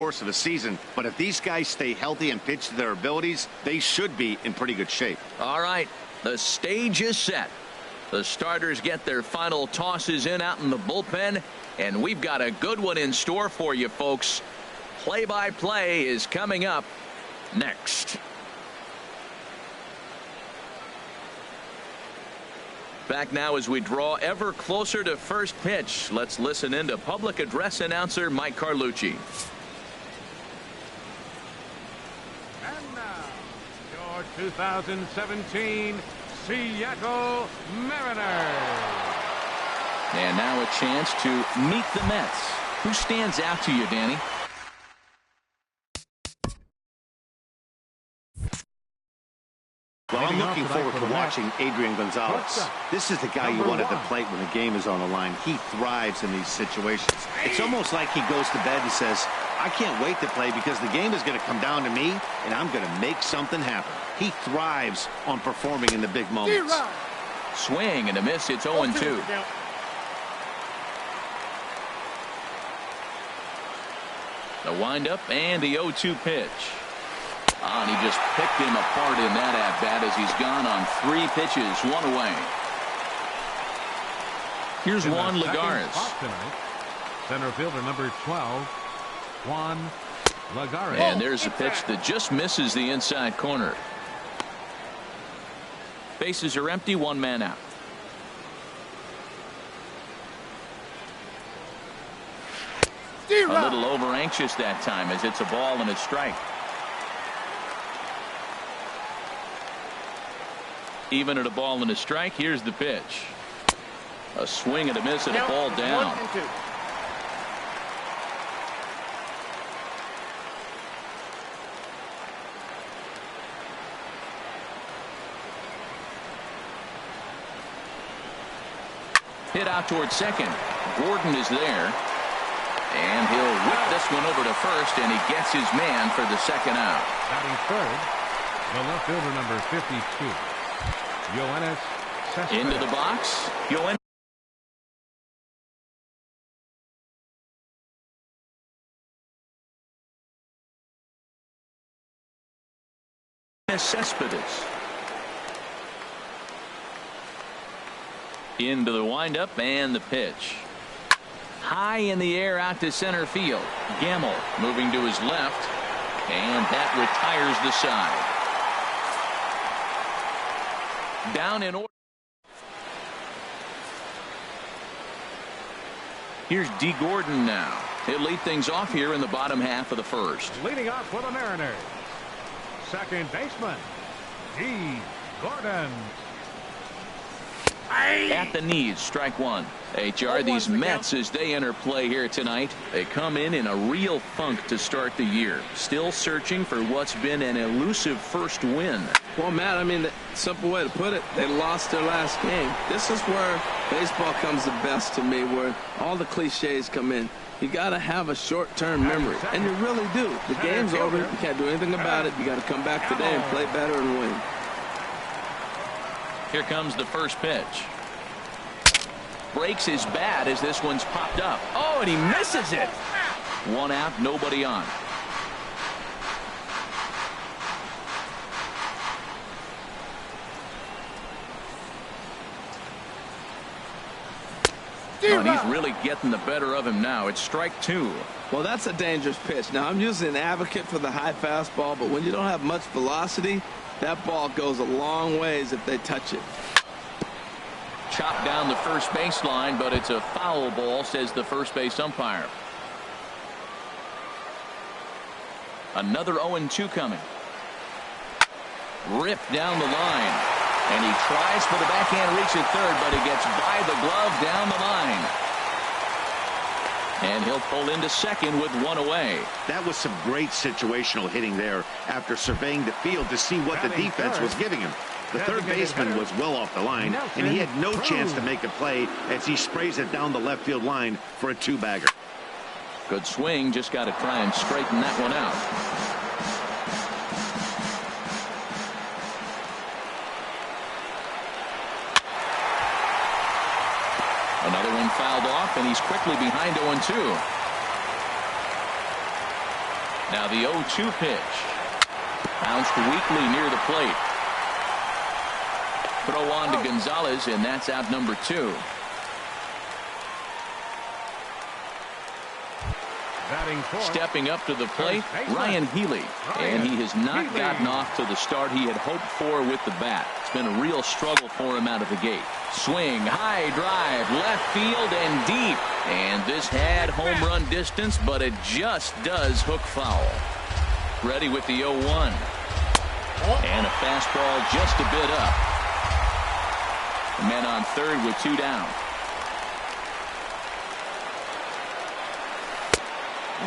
course of the season, but if these guys stay healthy and pitch to their abilities, they should be in pretty good shape. All right, the stage is set. The starters get their final tosses in out in the bullpen, and we've got a good one in store for you folks. Play-by-play is coming up next. Back now as we draw ever closer to first pitch. Let's listen in to public address announcer Mike Carlucci. And now, your 2017 Seattle Mariners. And now a chance to meet the Mets. Who stands out to you, Danny? Well, I'm looking forward to watching Adrian Gonzalez. This is the guy you want at the plate when the game is on the line. He thrives in these situations. It's almost like he goes to bed and says, I can't wait to play because the game is going to come down to me, and I'm going to make something happen. He thrives on performing in the big moments. Swing and a miss. It's 0-2. The windup and the 0-2 pitch. And he just picked him apart in that at-bat as he's gone on 3 pitches, 1 away. Here's Juan Lagares. Center fielder number 12, Juan Lagares. And there's a pitch that just misses the inside corner. Bases are empty, 1 man out. A little over anxious that time as it's a ball and a strike. Even at a ball and a strike, here's the pitch. A swing and a miss and a ball down. Hit out towards second. Gordon is there. And he'll whip this one over to first, and he gets his man for the second out. Batting third, the left fielder number 52. Yoenis Cespedes. Into the box. Yoenis Cespedes. Into the windup and the pitch. High in the air out to center field. Gamble moving to his left, and that retires the side. Down in order. Here's D. Gordon now. He'll lead things off here in the bottom half of the first. Leading off for the Mariners, second baseman, D. Gordon. At the knees, strike 1. HR, these Mets, as they enter play here tonight, they come in a real funk to start the year. Still searching for what's been an elusive first win. Well, Matt, I mean, the simple way to put it, they lost their last game. This is where baseball comes the best to me, where all the cliches come in. You got to have a short-term memory, and you really do. The game's over. You can't do anything about it. You got to come back today and play better and win. Here comes the first pitch. Breaks his bat as this one's popped up. Oh, and he misses it. 1 out, nobody on. Oh, and he's really getting the better of him now. It's strike 2. Well, that's a dangerous pitch. Now, I'm usually an advocate for the high fastball, but when you don't have much velocity, that ball goes a long ways if they touch it. Chopped down the first baseline, but it's a foul ball, says the first base umpire. Another 0-2 coming. Ripped down the line. And he tries for the backhand reach at third, but he gets by the glove down the line. And he'll pull into second with 1 away. That was some great situational hitting there after surveying the field to see what the defense was giving him. The third baseman was well off the line, and he had no chance to make a play as he sprays it down the left field line for a 2-bagger. Good swing, just got to try and straighten that one out. Another one fouled off, and he's quickly behind 0-2. Now the 0-2 pitch. Bounced weakly near the plate. Throw on to Gonzalez, and that's out number 2. Stepping up to the plate, Ryan Healy. And he has not gotten off to the start he had hoped for with the bat. It's been a real struggle for him out of the gate. Swing, high drive, left field and deep. And this had home run distance, but it just does hook foul. Ready with the 0-1. And a fastball just a bit up. Men on third with 2 down.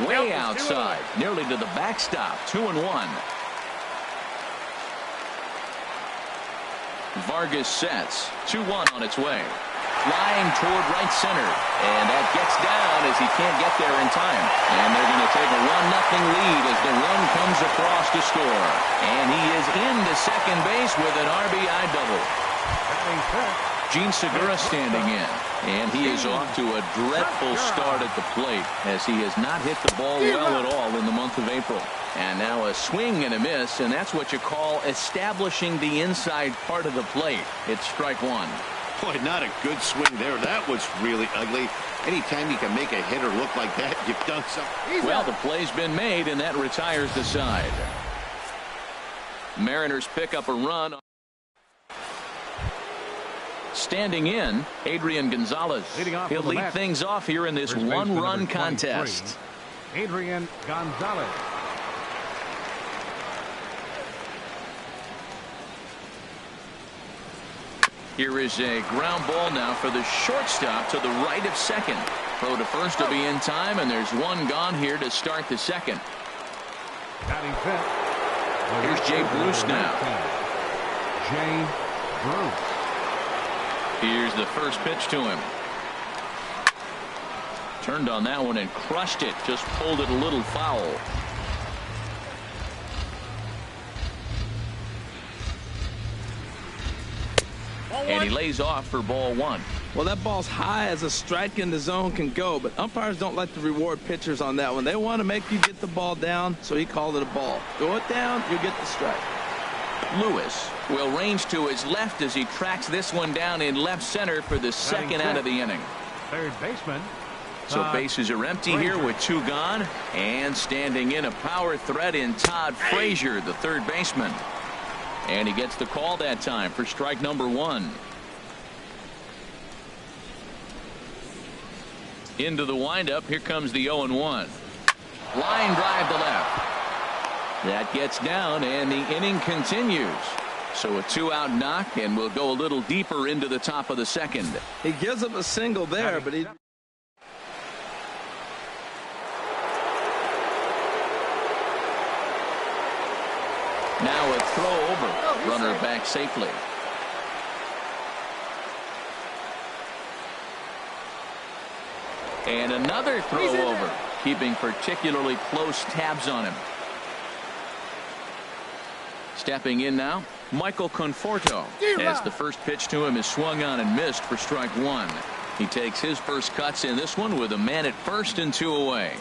Way outside, nearly to the backstop. 2-1. Vargas sets. 2-1 on its way. Flying toward right center. And that gets down as he can't get there in time. And they're going to take a 1-0 lead as the run comes across to score. And he is into second base with an RBI double. Gene Segura standing in. And he is off to a dreadful start at the plate as he has not hit the ball well at all in the month of April. And now a swing and a miss, and that's what you call establishing the inside part of the plate. It's strike 1. Boy, not a good swing there. That was really ugly. Anytime you can make a hitter look like that, you've done something. Well, the play's been made, and that retires the side. Mariners pick up a run. Standing in, Adrian Gonzalez. He'll lead things off here in this one-run contest. Adrian Gonzalez. Here is a ground ball now for the shortstop to the right of second. Throw to first will be in time, and there's one gone here to start the second. Here's Jay Bruce now. Jay Bruce. Here's the first pitch to him. Turned on that one and crushed it. Just pulled it a little foul. And he lays off for ball 1. Well, that ball's high as a strike in the zone can go, but umpires don't like to reward pitchers on that one. They want to make you get the ball down, so he called it a ball. Go it down, you get the strike. Lewis will range to his left as he tracks this one down in left center for the second out of the inning. Third baseman. So bases are empty here with 2 gone, and standing in a power threat in Todd Frazier, the third baseman. And he gets the call that time for strike number 1. Into the windup. Here comes the 0-1. Line drive to left. That gets down, and the inning continues. So a 2-out knock, and we'll go a little deeper into the top of the second. He gives up a single there, but he... Now a throw over. Runner back safely. And another throw over, keeping particularly close tabs on him. Stepping in now, Michael Conforto, as the first pitch to him is swung on and missed for strike 1. He takes his first cuts in this one with a man at first and 2 away.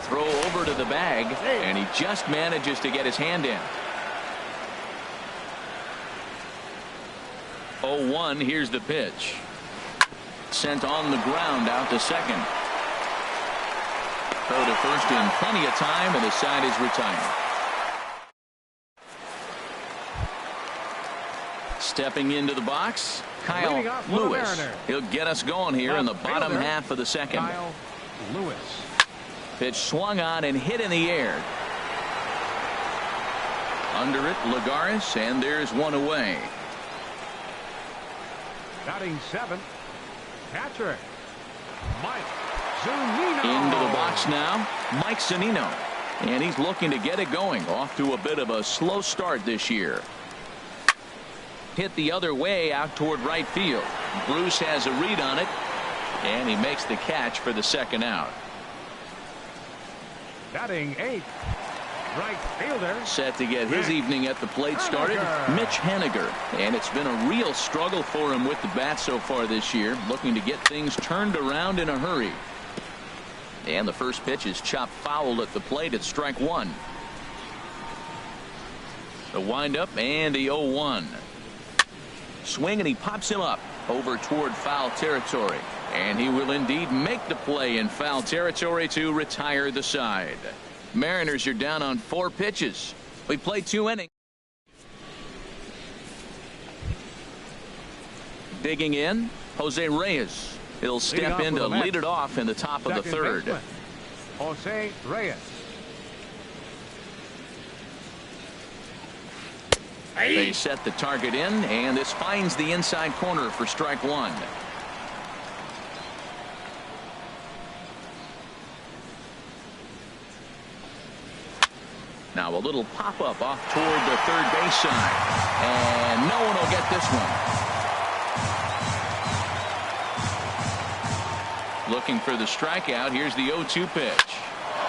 Throw over to the bag, and he just manages to get his hand in. 0-1, here's the pitch. Sent on the ground out to second. Throw to first in plenty of time, and the side is retired. Stepping into the box, Kyle Lewis. He'll get us going here in the bottom half of the second. Kyle Lewis. Pitch swung on and hit in the air. Under it, Lagares, and there's one away. Batting 7th, catcher Mike Zunino. Into the box now, Mike Zunino. And he's looking to get it going. Off to a bit of a slow start this year. Hit the other way out toward right field. Bruce has a read on it, and he makes the catch for the second out. Batting 8th, right fielder. Set to get his evening at the plate started, Mitch Haniger. And it's been a real struggle for him with the bat so far this year, looking to get things turned around in a hurry. And the first pitch is chopped foul at the plate at strike one. The windup and the 0-1. Swing, and he pops him up over toward foul territory. And he will indeed make the play in foul territory to retire the side. Mariners are down on 4 pitches. We played 2 innings. Digging in, Jose Reyes. He'll step in to lead it off in the top of the third. Baseman, Jose Reyes. They set the target in, and this finds the inside corner for strike one. Now a little pop-up off toward the third base side. And no one will get this one. Looking for the strikeout. Here's the 0-2 pitch.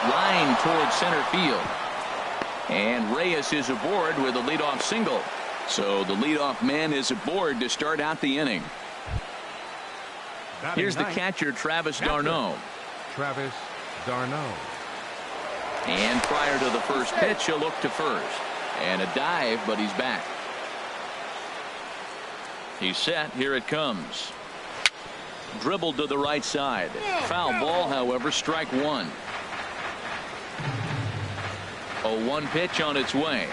Line toward center field. And Reyes is aboard with a leadoff single. So the leadoff man is aboard to start out the inning. Here's the catcher, Travis d'Arnaud. Travis d'Arnaud. And prior to the first pitch, he'll look to first. And a dive, but he's back. He's set. Here it comes. Dribbled to the right side. Foul ball, however, strike one. 0-1 pitch on its way.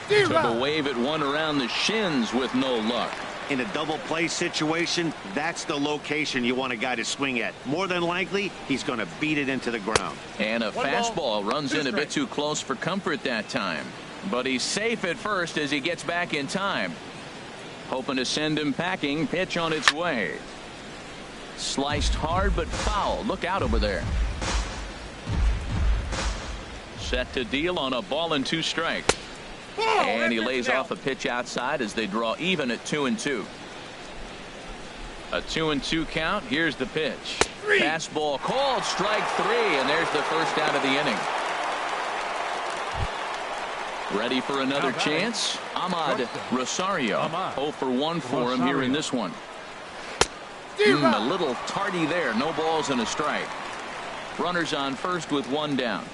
Took a wave at one around the shins with no luck. In a double play situation, that's the location you want a guy to swing at. More than likely, he's going to beat it into the ground. And a fastball runs in a bit too close for comfort that time. But he's safe at first as he gets back in time. Hoping to send him packing. Pitch on its way. Sliced hard but foul. Look out over there. Set to deal on a ball and 2 strikes. And he lays off a pitch outside as they draw even at 2-2. A 2-2 count. Here's the pitch. Fastball called, strike 3, and there's the first out of the inning. Ready for another chance? Ahmad Rosario. 0 for 1 for him here in this one. A little tardy there. No balls and a strike. Runners on first with 1 down.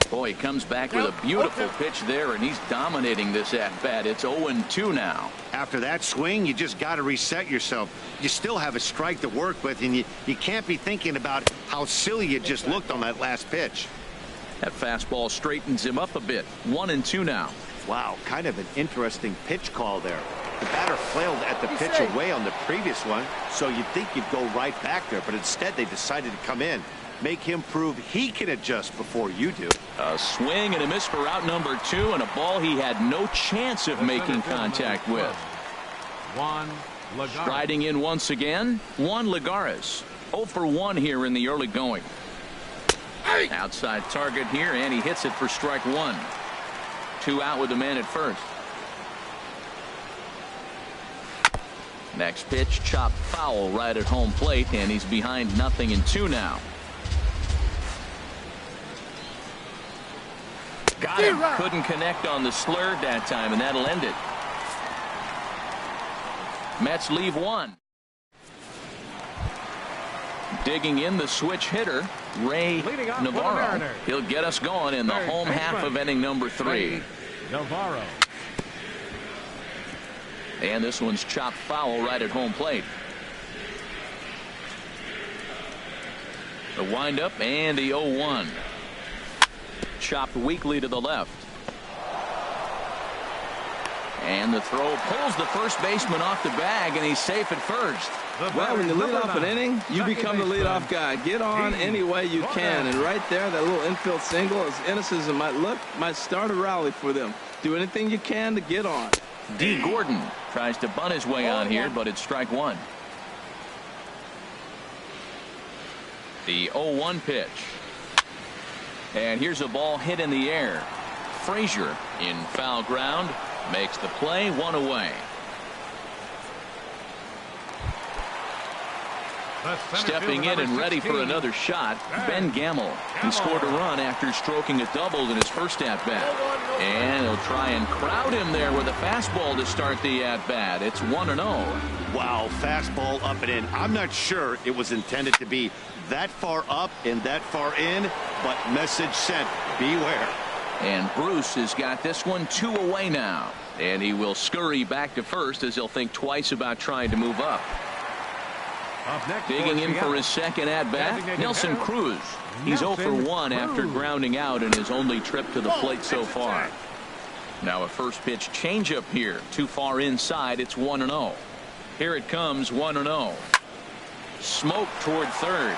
Boy, he comes back with a beautiful pitch there, and he's dominating this at-bat. It's 0-2 now. After that swing, you just got to reset yourself. You still have a strike to work with, and you can't be thinking about how silly you just looked on that last pitch. That fastball straightens him up a bit. 1-2 now. Wow, kind of an interesting pitch call there. The batter flailed at the pitch away on the previous one, so you'd think you'd go right back there, but instead they decided to come in. Make him prove he can adjust before you do. A swing and a miss for out number 2, and a ball he had no chance of making contact with. Juan Lagares. Striding in once again, Juan Lagares. 0 for 1 here in the early going. Outside target here, and he hits it for strike 1. 2 out with the man at first. Next pitch, chopped foul right at home plate, and he's behind 0-2 now. Got him. Couldn't connect on the slur that time, and that'll end it. Mets leave 1. Digging in the switch hitter, Ray Navarro. He'll get us going in the home half of inning number 3. Navarro. And this one's chopped foul right at home plate. The windup and the 0-1. Chopped weakly to the left. And the throw pulls the first baseman off the bag, and he's safe at first. Well, when you lead off an inning, you become the leadoff guy. Get on any way you can. And right there, that little infield single, as innocent as it might look, might start a rally for them. Do anything you can to get on. D. Gordon tries to bunt his way on here, but it's strike 1. The 0-1 pitch. And here's a ball hit in the air. Frazier in foul ground makes the play, 1 away. Stepping in and ready for another shot, Ben Gamble. He scored a run after stroking a double in his first at bat. And he'll try and crowd him there with a fastball to start the at-bat. It's 1-0. Wow, fastball up and in. I'm not sure it was intended to be that far up and that far in, but message sent, beware. And Bruce has got this one 2 away now. And he will scurry back to first as he'll think twice about trying to move up. Digging in for his second at-bat, Nelson Cruz. He's 0 for 1 after grounding out in his only trip to the plate so far. Now a first pitch changeup here. Too far inside. It's 1-0. Here it comes, 1-0. Smoke toward third.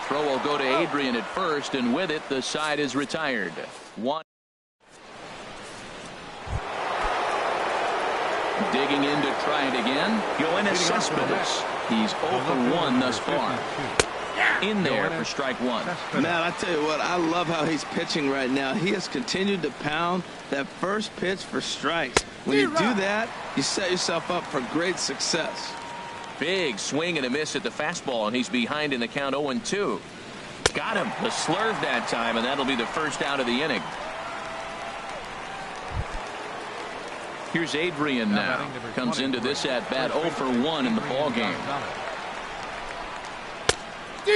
Throw will go to Adrian at first, and with it, the side is retired. Digging in to try it again, Yoenis Cespedes. He's 0 for 1 thus far. In there for strike one. Man, I tell you what, I love how he's pitching right now. He has continued to pound that first pitch for strikes. When you do that, you set yourself up for great success. Big swing and a miss at the fastball, and he's behind in the count 0-2. Got him. The slurve that time, and that'll be the first out of the inning. Here's Adrian now. Comes into this at-bat 0 for 1 in the ballgame.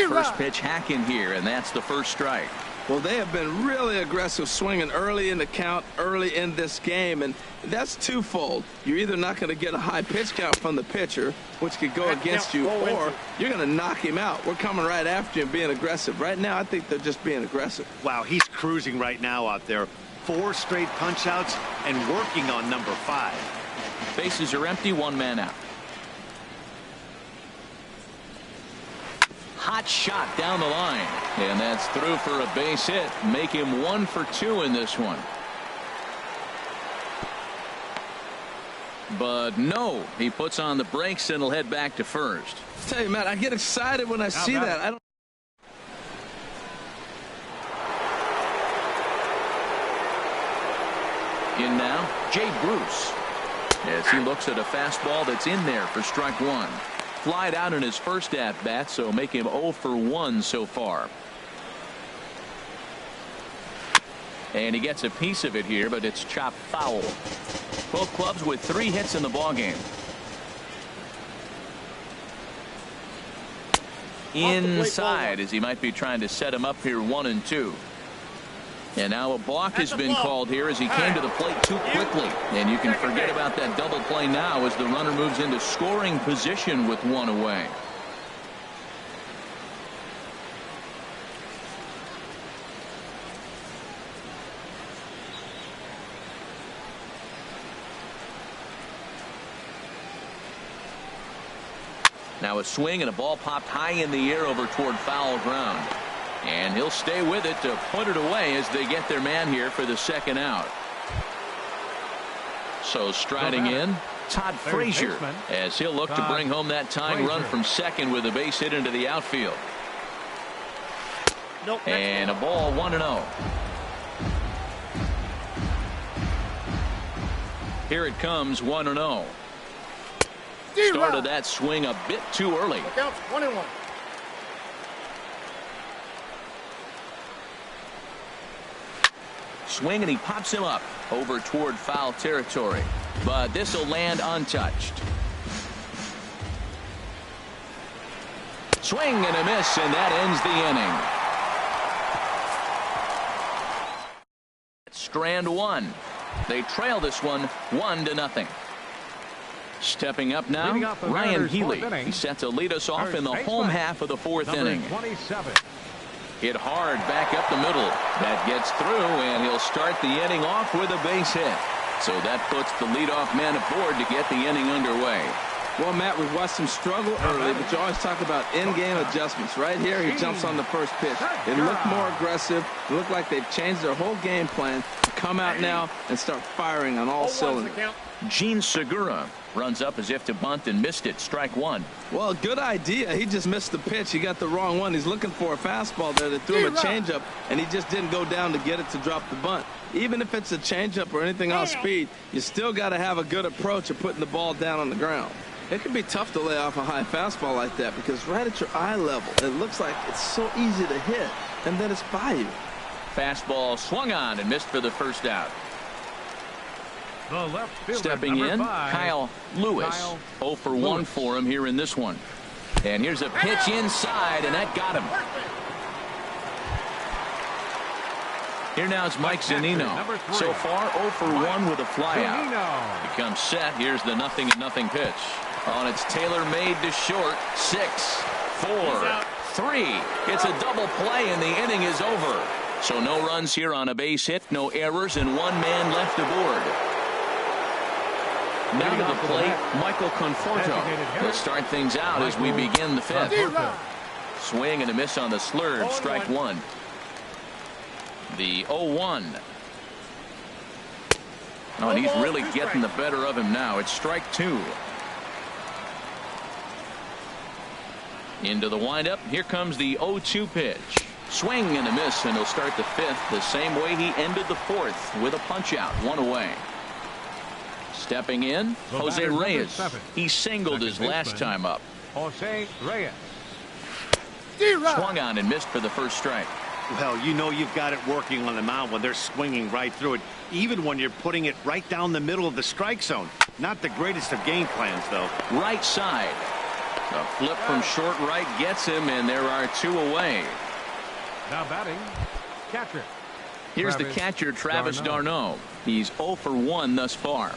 First pitch hack in here, and that's the first strike. Well, they have been really aggressive swinging early in the count, early in this game, and that's twofold. You're either not going to get a high pitch count from the pitcher, which could go against you, or you're going to knock him out. We're coming right after him being aggressive. Right now, I think they're just being aggressive. Wow, he's cruising right now out there. 4 straight punch-outs and working on number 5. Bases are empty, 1 man out. Hot shot down the line, and that's through for a base hit. Make him 1 for 2 in this one. But no, he puts on the brakes and he'll head back to first. I tell you, Matt, I get excited when I see that. I don't. In now, Jay Bruce, as he looks at a fastball that's in there for strike one. Flied out in his first at-bat, so make him 0 for 1 so far. And he gets a piece of it here, but it's chopped foul. Both clubs with 3 hits in the ballgame. Inside, as he might be trying to set him up here 1-2. And now a balk has been called here as he came to the plate too quickly. And you can forget about that double play now as the runner moves into scoring position with 1 away. Now a swing and a ball popped high in the air over toward foul ground. And he'll stay with it to put it away as they get their man here for the second out. So striding in, Todd Frazier, as he'll look to bring home that tying run from second with a base hit into the outfield. And a ball 1-0. Here it comes 1-0. Started that swing a bit too early. Counts 1-1. Swing and he pops him up over toward foul territory, but this will land untouched. Swing and a miss, and that ends the inning. Strand 1. They trail this one 1-0. Stepping up now, Ryan Healy. He's set to lead us off in the home half of the 4th inning. 27. Hit hard back up the middle. That gets through, and he'll start the inning off with a base hit. So that puts the leadoff man aboard to get the inning underway. Well, Matt, we've watched him struggle early, but you always talk about in-game adjustments. Right here, he jumps on the first pitch. It looked more aggressive. It looked like they've changed their whole game plan to come out now and start firing on all cylinders. Gene Segura runs up as if to bunt and missed it. Strike 1. Well, good idea. He just missed the pitch. He got the wrong one. He's looking for a fastball there that threw him a changeup, and he just didn't go down to get it to drop the bunt. Even if it's a changeup or anything off speed, you still got to have a good approach of putting the ball down on the ground. It can be tough to lay off a high fastball like that because right at your eye level, it looks like it's so easy to hit, and then it's by you. fastball swung on and missed for the first out. The left fielder, Stepping in, 5, Kyle Lewis. Kyle 0 for 1 for him here in this one. And here's a pitch inside, and that got him. Here now is Mike Zunino. So far, 0 for 1 with a flyout. Becomes set. Here's the 0-0 pitch. On it's Taylor made to short. 6, 4, 3. It's a double play, and the inning is over. So no runs here on a base hit, no errors, and 1 man left aboard. Now to the plate, Michael Conforto. He'll start things out as we begin the 5th. Swing and a miss on the slurve. Strike 1. The 0-1. Oh, and he's really getting the better of him now. It's strike 2. Into the windup. Here comes the 0-2 pitch. Swing and a miss, and he'll start the 5th the same way he ended the 4th with a punch out. 1 away. Stepping in, Jose Reyes. He singled his last time up. Jose Reyes. Swung on and missed for the first strike. Well, you know you've got it working on the mound when they're swinging right through it, even when you're putting it right down the middle of the strike zone. Not the greatest of game plans, though. Right side. A flip from short right gets him, and there are 2 away. Now batting, catcher. Here's the catcher, Travis d'Arnaud. He's 0 for 1 thus far.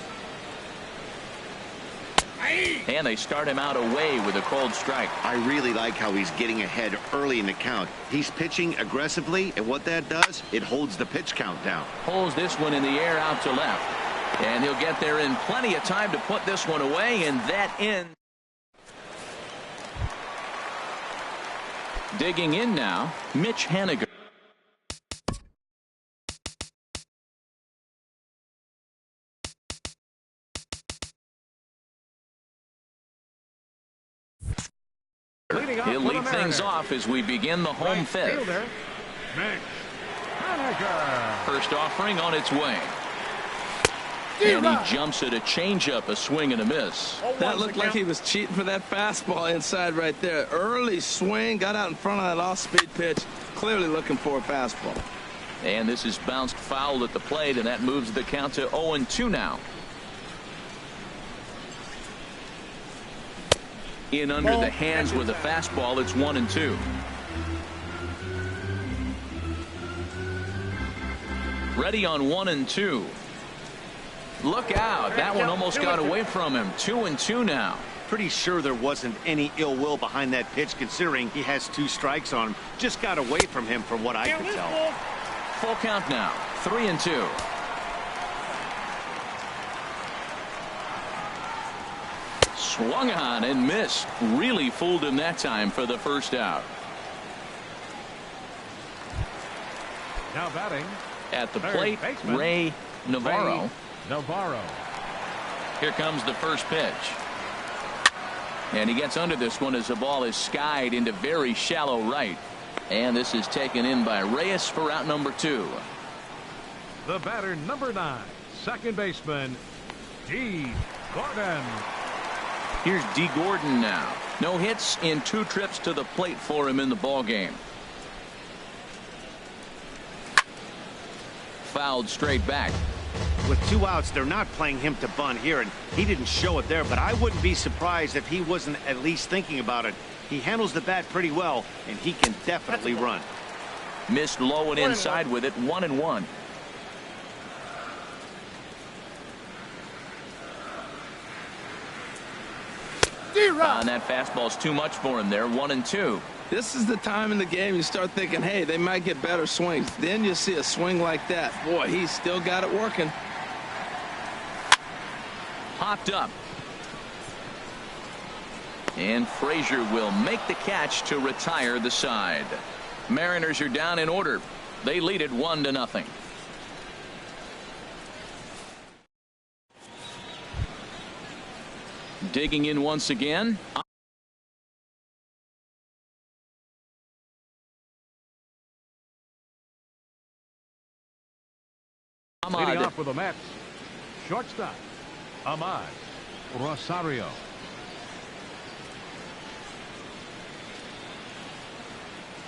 And they start him out away with a cold strike. I really like how he's getting ahead early in the count. He's pitching aggressively, and what that does, it holds the pitch count down. Pulls this one in the air out to left. And he'll get there in plenty of time to put this one away, and that ends. Digging in now, Mitch Haniger. He'll lead things off as we begin the home 5th. First offering on its way. And he jumps at a changeup, a swing and a miss. That looked like he was cheating for that fastball inside right there. Early swing, got out in front of that off-speed pitch. Clearly looking for a fastball. And this is bounced foul at the plate, and that moves the count to 0-2 now. In under the hands with a fastball, it's 1-2. Ready on 1-2. Look out. That one almost got away from him. 2-2 now. Pretty sure there wasn't any ill will behind that pitch, considering he has 2 strikes on him. Just got away from him from what I could tell. Full count now. 3-2. Swung on and missed. Really fooled him that time for the first out. Now batting. At the plate, Ray Navarro. Here comes the first pitch. And he gets under this one as the ball is skied into very shallow right. And this is taken in by Reyes for out number 2. The batter, number 9, second baseman, D. Gordon. Here's D. Gordon now. No hits in 2 trips to the plate for him in the ball game. Fouled straight back. With 2 outs, they're not playing him to bunt here, and he didn't show it there, but I wouldn't be surprised if he wasn't at least thinking about it. He handles the bat pretty well, and he can definitely run. Missed low and inside with it. 1-1. And that fastball's too much for him there. 1-2. This is the time in the game you start thinking, hey, they might get better swings. Then you see a swing like that. Boy, he's still got it working. Popped up. And Frazier will make the catch to retire the side. Mariners are down in order. They lead it 1-0. Digging in once again. Leading off with the Mets, shortstop, Ahmad Rosario.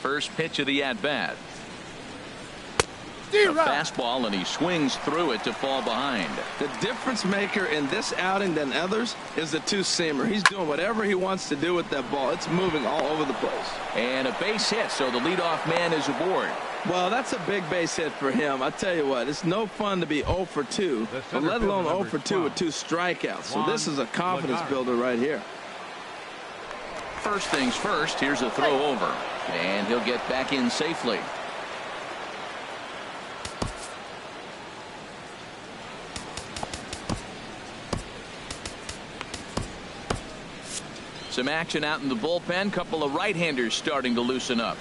First pitch of the at-bat. A fastball, and he swings through it to fall behind. The difference maker in this outing than others is the two-seamer. He's doing whatever he wants to do with that ball. It's moving all over the place. And a base hit, so the leadoff man is aboard. Well, that's a big base hit for him. I tell you what, it's no fun to be 0 for 2, but let alone 0 for 2 with 2 strikeouts. So this is a confidence builder right here. First things first, here's a throw over, and he'll get back in safely. Some action out in the bullpen. Couple of right-handers starting to loosen up.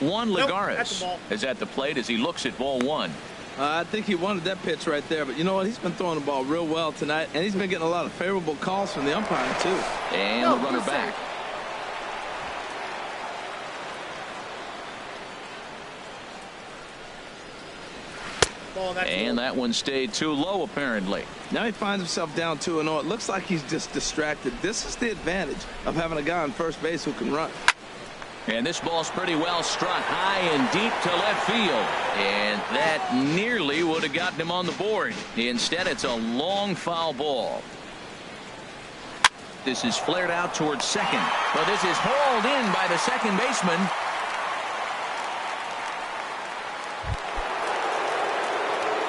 Juan Lagares is at the plate as he looks at ball one. I think he wanted that pitch right there, but you know what? He's been throwing the ball real well tonight, and he's been getting a lot of favorable calls from the umpire, too. And the runner back. And that one stayed too low, apparently. Now he finds himself down 2-0. It looks like he's just distracted. This is the advantage of having a guy on first base who can run. And this ball's pretty well struck high and deep to left field. And that nearly would have gotten him on the board. Instead, it's a long foul ball. This is flared out towards second. But this is hauled in by the second baseman.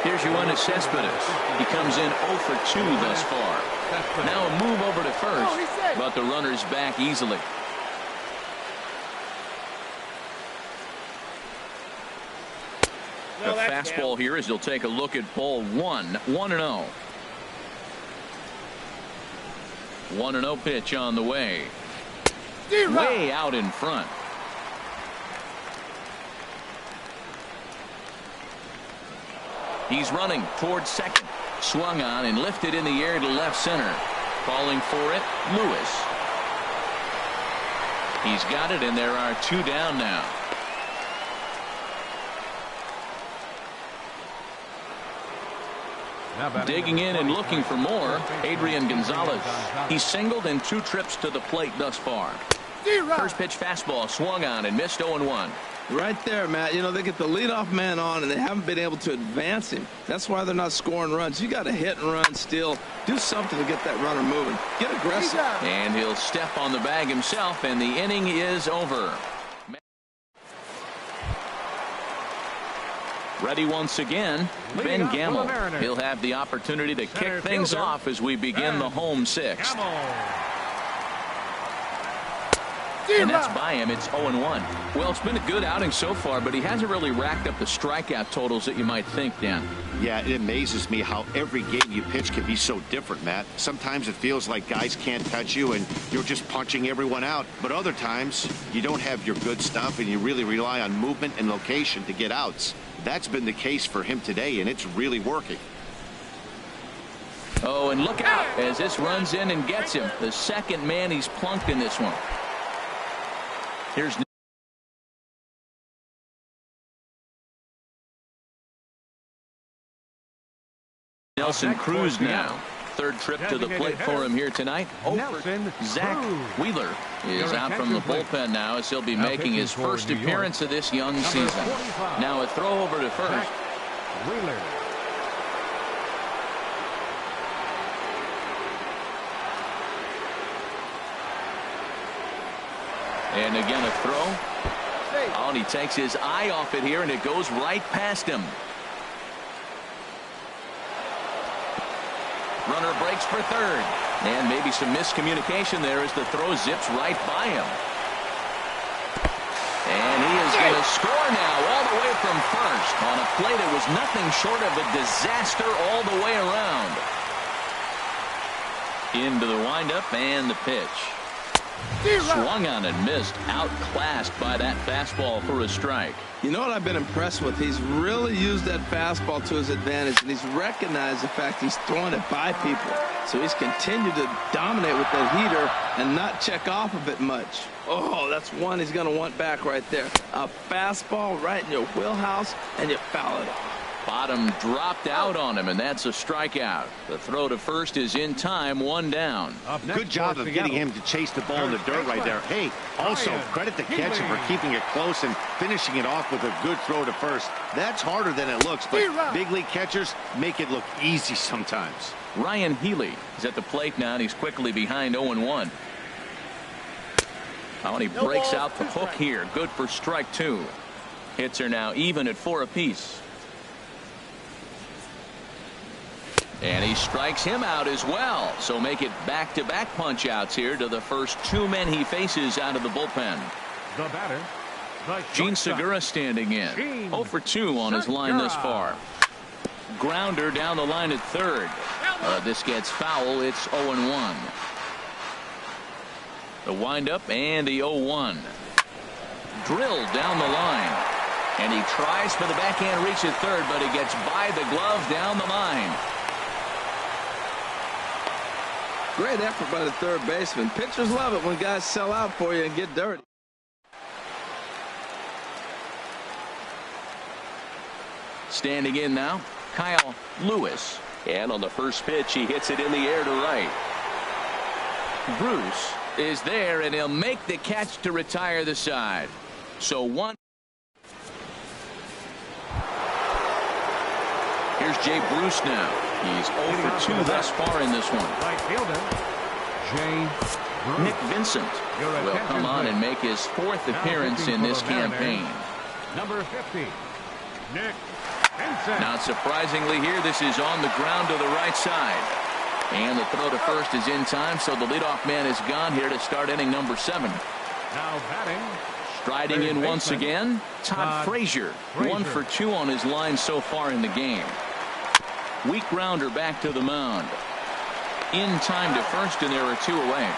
Here's Yoenis Cespedes. He comes in 0 for 2 thus far. Now a move over to first, but the runner's back easily. The fastball here as he'll take a look at ball one. 1-0. 1-0 pitch on the way. Way out in front. He's running towards second. Swung on and lifted in the air to left center. Calling for it, Lewis. He's got it, and there are 2 down now. Digging in and looking for more, Adrian Gonzalez. He's singled in 2 trips to the plate thus far. First pitch fastball swung on and missed 0-1. Right there, Matt. You know, they get the leadoff man on, and they haven't been able to advance him. That's why they're not scoring runs. You got to hit and run, steal, do something to get that runner moving. Get aggressive. And he'll step on the bag himself, and the inning is over. Ready once again, Ben Gamble. He'll have the opportunity to kick things off as we begin the home 6th. And that's by him. It's 0-1. Well, it's been a good outing so far, but he hasn't really racked up the strikeout totals that you might think, Dan. Yeah, it amazes me how every game you pitch can be so different, Matt. Sometimes it feels like guys can't touch you and you're just punching everyone out. But other times you don't have your good stuff and you really rely on movement and location to get outs. That's been the case for him today, and it's really working. Oh, and look out as this runs in and gets him. The second man he's plunked in this one. Here's Nelson Cruz now. Third trip to the plate for him here tonight. Zach Wheeler is out from the bullpen now as he'll be making his first appearance of this young season. Now a throw over to first. Wheeler. And again a throw. Oh, and he takes his eye off it here, and it goes right past him. Runner breaks for third. And maybe some miscommunication there as the throw zips right by him. And he is going to score now all the way from first on a play that was nothing short of a disaster all the way around. Into the windup and the pitch. Swung on and missed, outclassed by that fastball for a strike. You know what I've been impressed with? He's really used that fastball to his advantage, and he's recognized the fact he's throwing it by people. So he's continued to dominate with that heater and not check off of it much. Oh, that's one he's going to want back right there. A fastball right in your wheelhouse, and you foul it off. Bottom dropped out on him, and that's a strikeout. The throw to first is in time, 1 down. Good job of getting him to chase the ball in the dirt right there. Hey, also credit the catcher for keeping it close and finishing it off with a good throw to first. That's harder than it looks, but big league catchers make it look easy sometimes. Ryan Healy is at the plate now, and he's quickly behind 0-1. And he breaks out the hook here. Good for strike 2. Hits are now even at 4 apiece. And he strikes him out as well. So make it back-to-back punch-outs here to the first 2 men he faces out of the bullpen. The batter, Gene Segura standing in. 0 for 2 on his line thus far. Grounder down the line at third. This gets foul. It's 0-1. The windup and the 0-1. Drilled down the line. And he tries for the backhand reach at third, but he gets by the glove down the line. Great effort by the third baseman. Pitchers love it when guys sell out for you and get dirty. Standing in now, Kyle Lewis. And on the first pitch, he hits it in the air to right. Bruce is there, and he'll make the catch to retire the side. So 1. Here's Jay Bruce now. He's 0 for 2 thus far in this one. Right fielder, Jay Bruce. Nick Vincent will come on and make his 4th appearance in this campaign. Number 50, Nick Vincent. Not surprisingly here, this is on the ground to the right side. And the throw to first is in time, so the leadoff man is gone here to start inning number 7. Now batting. Striding in once again, Todd Frazier. 1 for 2 on his line so far in the game. Weak grounder back to the mound. In time to first, and there are 2 away.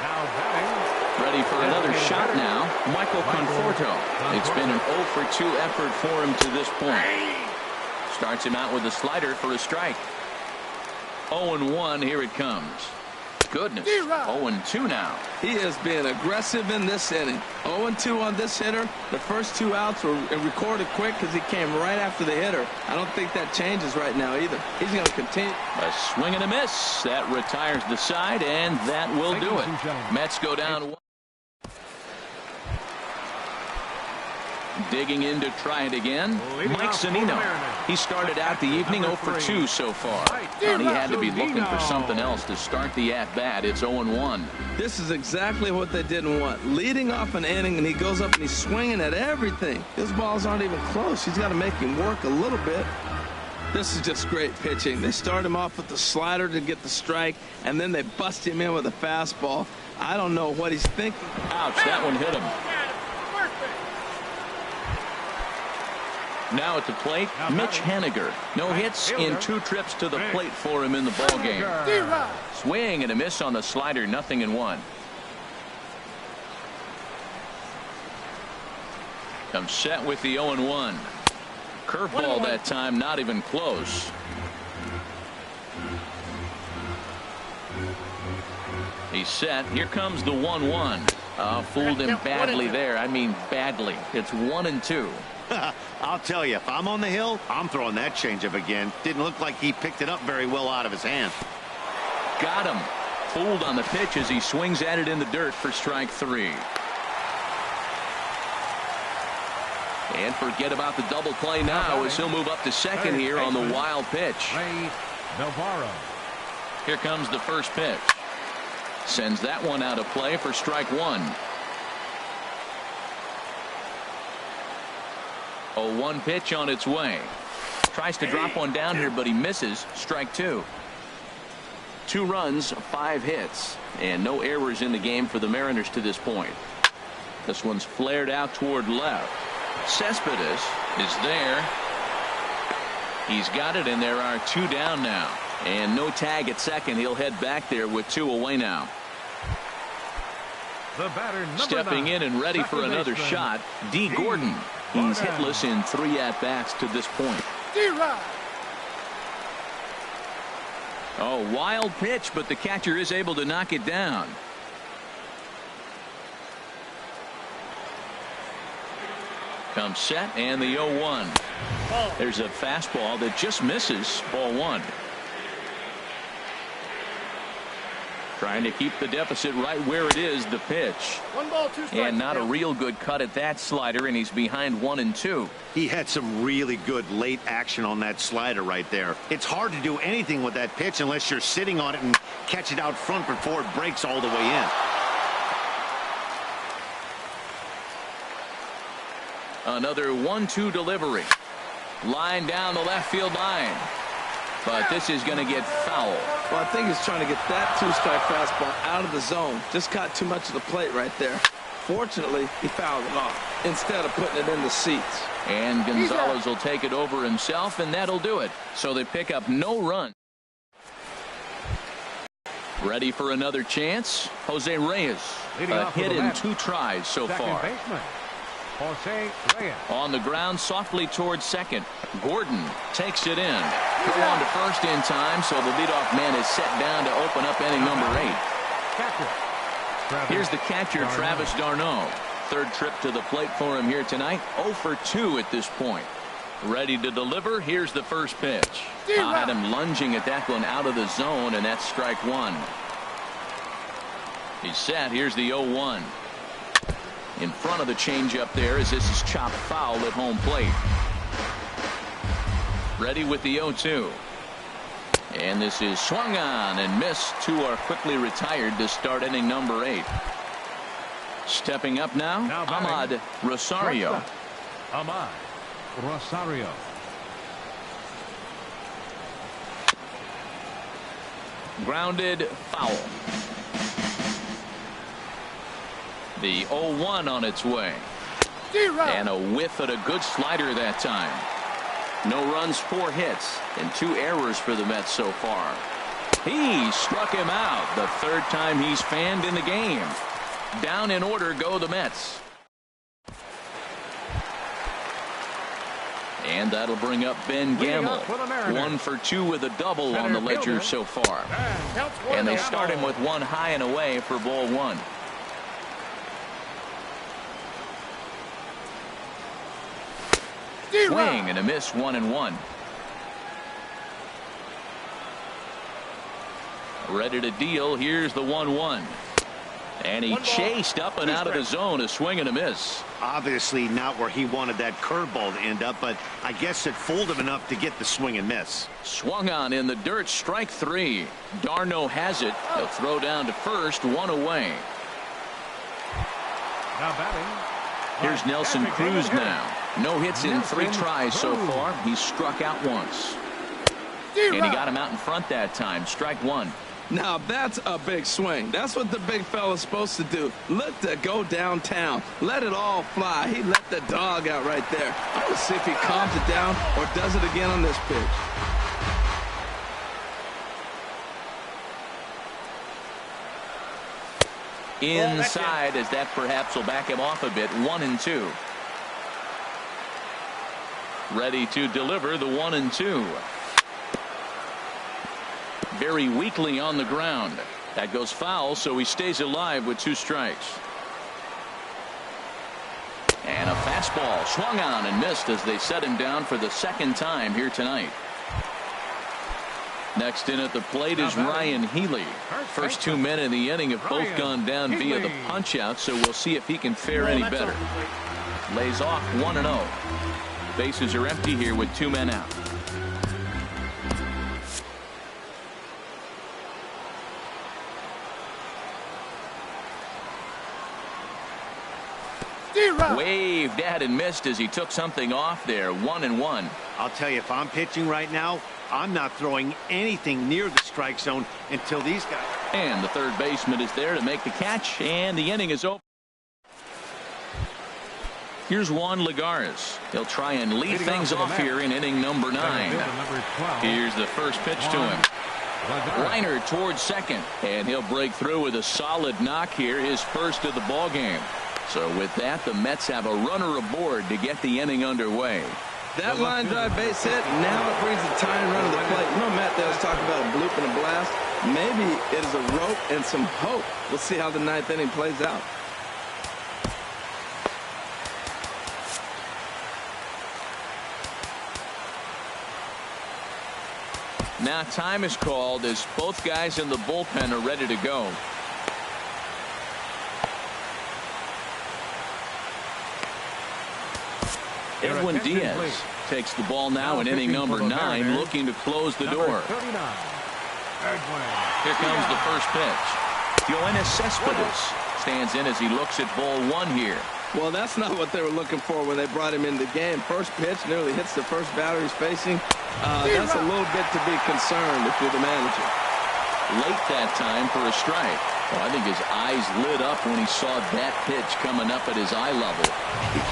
Now batting. Ready for another shot now, Michael Conforto. It's been an 0 for 2 effort for him to this point. Starts him out with a slider for a strike. 0-1, here it comes. Goodness, 0-2 now. He is being aggressive in this inning. 0-2 on this hitter. The first 2 outs were recorded quick because he came right after the hitter. I don't think that changes right now either. He's going to continue. A swing and a miss. That retires the side, and that will do it. Mets go down 1. Digging in to try it again, Mike Zunino. He started out the evening 0 for 2 so far. And he had to be looking for something else to start the at-bat. It's 0-1. This is exactly what they didn't want. Leading off an inning, and he goes up and he's swinging at everything. His balls aren't even close. He's got to make him work a little bit. This is just great pitching. They start him off with the slider to get the strike, and then they bust him in with a fastball. I don't know what he's thinking. Ouch, that one hit him. Now at the plate, Mitch Haniger. No hits in 2 trips to the plate for him in the ballgame. Swing and a miss on the slider, 0-1. Comes set with the 0-1. Curveball that time, not even close. He's set. Here comes the 1-1. Fooled him badly there. I mean badly. It's 1-2. I'll tell you, if I'm on the hill, I'm throwing that changeup again. Didn't look like he picked it up very well out of his hand. Got him. Fooled on the pitch as he swings at it in the dirt for strike 3. And forget about the double play now as he'll move up to second here on the wild pitch. Here comes the first pitch. Sends that one out of play for strike 1. 0-1 pitch on its way. Tries to drop one down here, but he misses. Strike 2. 2 runs, 5 hits, and no errors in the game for the Mariners to this point. This one's flared out toward left. Cespedes is there. He's got it, and there are 2 down now. And no tag at second. He'll head back there with 2 away now. The batter, stepping in and ready for another shot, D. Gordon. He's hitless in 3 at-bats to this point. Oh, wild pitch, but the catcher is able to knock it down. Comes set and the 0-1. There's a fastball that just misses. Ball 1. Trying to keep the deficit right where it is. The pitch. 1 ball, 2 strikes. And not a real good cut at that slider, and he's behind 1-2. He had some really good late action on that slider right there. It's hard to do anything with that pitch unless you're sitting on it and catch it out front before it breaks all the way in. Another 1-2 delivery. Line down the left field line. But this is going to get foul. Well, I think he's trying to get that 2-strike fastball out of the zone. Just caught too much of the plate right there. Fortunately, he fouled it off instead of putting it in the seats. And Gonzalez will take it over himself, and that'll do it. So they pick up no run. Ready for another chance? Jose Reyes. A hit in 2 tries so far. Baseman, Jose Reyes. On the ground, softly towards second. Gordon takes it in. Go on to first in time, so the leadoff man is set down to open up inning number 8. Here's the catcher, Travis d'Arnaud. Third trip to the plate for him here tonight. 0 for 2 at this point. Ready to deliver. Here's the first pitch. I had him lunging at that one out of the zone, and that's strike 1. He's set. Here's the 0-1. In front of the changeup there as this is chopped foul at home plate. Ready with the 0-2. And this is swung on and missed. 2 are quickly retired to start inning number 8. Stepping up now Ahmad Rosario. Ahmad Rosario. Grounded foul. The 0-1 on its way. And a whiff at a good slider that time. No runs, 4 hits, and 2 errors for the Mets so far. He struck him out the 3rd time he's fanned in the game. Down in order go the Mets. And that'll bring up Ben Gamble. 1 for 2 with a double on the ledger so far. And they start him with 1 high and away for ball 1. Swing and a miss. 1-1. Ready to deal. Here's the 1-1. And he chased up and out of the zone. A swing and a miss. Obviously not where he wanted that curveball to end up, but I guess it fooled him enough to get the swing and miss. Swung on in the dirt. Strike 3. d'Arnaud has it. He'll throw down to first. 1 away. Now batting. Here's Nelson Cruz now. No hits in 3 tries so far. He's struck out once. And he got him out in front that time. Strike 1. Now that's a big swing. That's what the big fella's supposed to do. Look to go downtown. Let it all fly. He let the dog out right there. I want to see if he calms it down or does it again on this pitch. Inside, as that perhaps will back him off a bit. 1-2. Ready to deliver the 1-2. Very weakly on the ground. That goes foul, so he stays alive with 2 strikes. And a fastball swung on and missed as they set him down for the 2nd time here tonight. Next in at the plate is Ryan Healy. First 2 men in the inning have both gone down via the punch out, so we'll see if he can fare any better. Lays off 1-0. Bases are empty here with 2 men out. Waved at and missed as he took something off there. 1-1. I'll tell you, if I'm pitching right now, I'm not throwing anything near the strike zone until these guys. And the third baseman is there to make the catch, and the inning is over. Here's Juan Lagares. He'll try and lead things off here in inning number 9. Here's the first pitch to him. Liner towards second, and he'll break through with a solid knock here, his first of the ball game. So with that, the Mets have a runner aboard to get the inning underway. That line drive base hit, now it brings the tying run to the plate. You know, Matt, they was talking about a bloop and a blast. Maybe it is a rope and some hope. We'll see how the 9th inning plays out. Now time is called as both guys in the bullpen are ready to go. Edwin Diaz takes the ball now in inning number 9, looking to close the door. Here comes the first pitch. Yoenis Cespedes stands in as he looks at ball 1 here. Well, that's not what they were looking for when they brought him in the game. First pitch nearly hits the first batter he's facing. That's a little bit to be concerned if you're the manager. Late that time for a strike. Well, I think his eyes lit up when he saw that pitch coming up at his eye level.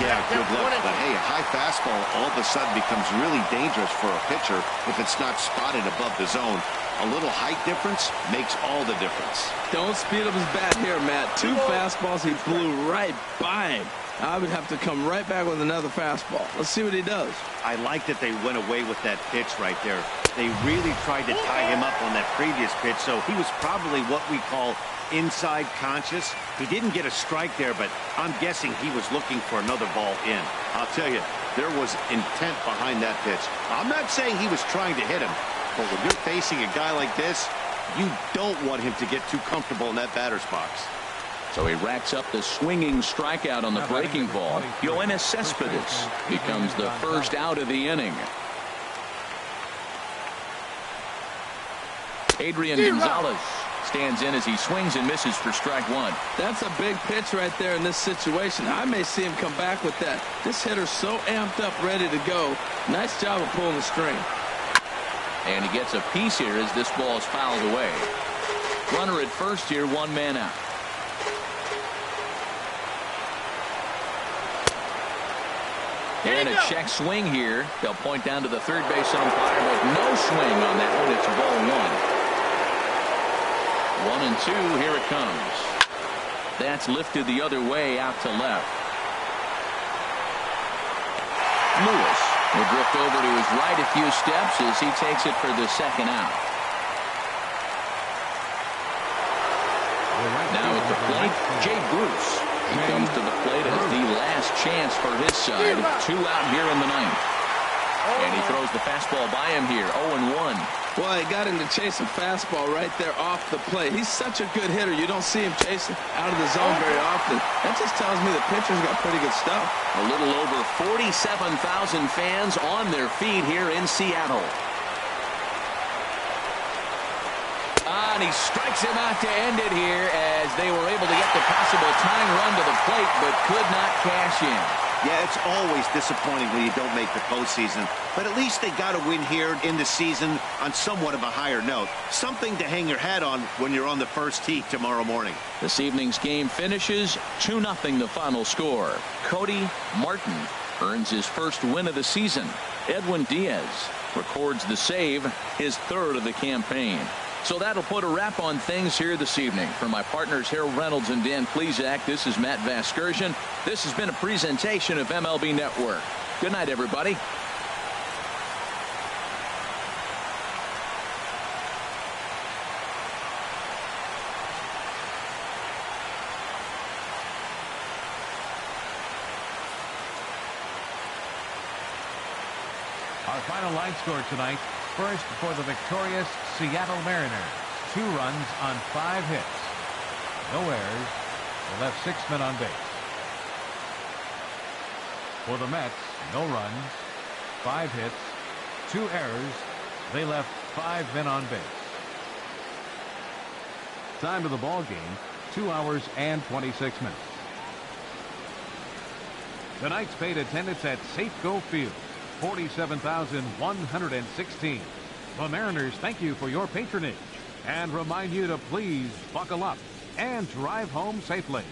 Yeah, good luck. But hey, a high fastball all of a sudden becomes really dangerous for a pitcher if it's not spotted above the zone. A little height difference makes all the difference. Don't speed up his bat here, Matt. 2 fastballs, he blew right by him. I would have to come right back with another fastball. Let's see what he does. I like that they went away with that pitch right there. They really tried to tie him up on that previous pitch, so he was probably what we call inside conscious. He didn't get a strike there, but I'm guessing he was looking for another ball in. I'll tell you, there was intent behind that pitch. I'm not saying he was trying to hit him, but when you're facing a guy like this, you don't want him to get too comfortable in that batter's box. So he racks up the swinging strikeout on the breaking ball. Yoenis Cespedes becomes the first out of the inning. Adrian Gonzalez stands in as he swings and misses for strike 1. That's a big pitch right there in this situation. I may see him come back with that. This hitter's so amped up, ready to go. Nice job of pulling the string. And he gets a piece here as this ball is fouled away. Runner at first here, 1 man out. And a check swing here. They'll point down to the third base umpire, but no swing on that one. It's ball 1. 1 and 2. Here it comes. That's lifted the other way out to left. Lewis will drift over to his right a few steps as he takes it for the second out. Now at the plate, Jay Bruce. He comes to the plate as the last chance for his side. 2 out here in the 9th. And he throws the fastball by him here. 0-1. Well, he got him to chase a fastball right there off the plate. He's such a good hitter. You don't see him chasing out of the zone very often. That just tells me the pitcher's got pretty good stuff. A little over 47,000 fans on their feet here in Seattle. And he strikes him out to end it here as they were able to get the possible tying run to the plate but could not cash in. Yeah, it's always disappointing when you don't make the postseason, but at least they got a win here in the season on somewhat of a higher note. Something to hang your hat on when you're on the first tee tomorrow morning. This evening's game finishes 2-0 the final score. Cody Martin earns his first win of the season. Edwin Diaz records the save, his 3rd of the campaign. So that'll put a wrap on things here this evening. For my partners Harold Reynolds and Dan Plesac, this is Matt Vasgersian. This has been a presentation of MLB Network. Good night, everybody. Our final line score tonight. First for the victorious Seattle Mariners. 2 runs on 5 hits. No errors. They left 6 men on base. For the Mets, no runs, 5 hits, 2 errors. They left 5 men on base. Time of the ball game, 2 hours and 26 minutes. Tonight's paid attendance at Safeco Field. 47,116. The Mariners thank you for your patronage and remind you to please buckle up and drive home safely.